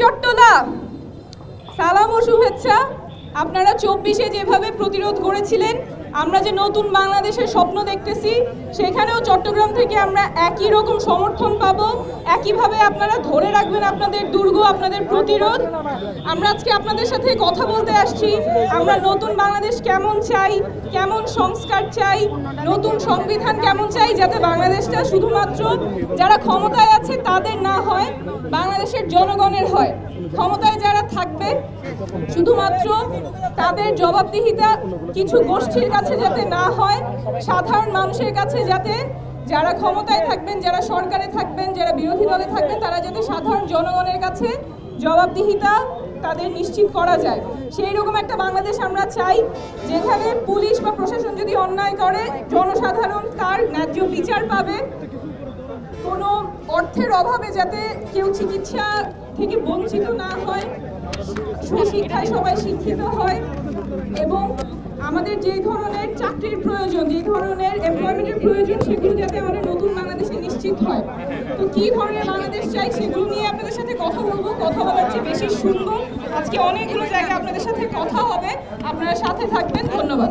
চট্টলা সালাম ও শুভেচ্ছা। আপনারা 24-এ যেভাবে প্রতিরোধ করেছিলেন, আমরা যে নতুন বাংলাদেশের স্বপ্ন দেখতেছি, সেখানেও চট্টগ্রাম থেকে আমরা একই রকম সমর্থন পাবো। একইভাবে আপনারা ধরে রাখবেন আপনাদের দুর্গ, আপনাদের প্রতিরোধ। আমরা আজকে আপনাদের সাথে কথা বলতে আসছি। আমরা নতুন বাংলাদেশ কেমন চাই, কেমন সংস্কার চাই, নতুন সংবিধান কেমন চাই, যাতে বাংলাদেশটা শুধুমাত্র যারা ক্ষমতায় আছে তাদের না হয়, বাংলাদেশের জনগণের হয়। ক্ষমতায় যারা থাকবে শুধুমাত্র তাদের জবাবদিহিতা কিছু গোষ্ঠীর কাছে যাতে না হয়, সাধারণ মানুষের কাছে যাতে, যারা ক্ষমতায় থাকবেন, যারা সরকারে থাকবেন, যারা বিরোধী দলে থাকবেন, তারা যাতে সাধারণ জনগণের কাছে জবাবদিহিতা তাদের নিশ্চিত করা যায়। সেই রকম একটা বাংলাদেশ আমরা চাই, যেখানে পুলিশ বা প্রশাসন যদি অন্যায় করে, জনসাধারণ তার ন্যায্য বিচার পাবে। কোনো অর্থের অভাবে যাতে কেউ চিকিৎসা থেকে বঞ্চিত না হয়, সুশিক্ষায় সবাই শিক্ষিত হয়, এবং আমাদের যে ধরনের চাকরির প্রয়োজন, যে ধরনের এমপ্লয়মেন্টের প্রয়োজন, সেগুলো যাতে আমাদের নতুন বাংলাদেশে নিশ্চিত হয়। তো কী ধরনের বাংলাদেশ চাই সেগুলো নিয়ে আপনাদের সাথে কথা বলবো। কথা বলার চেয়ে বেশি শুনবো। আজকে অনেকগুলো জায়গায় আপনাদের সাথে কথা হবে, আপনারা সাথে থাকবেন। ধন্যবাদ।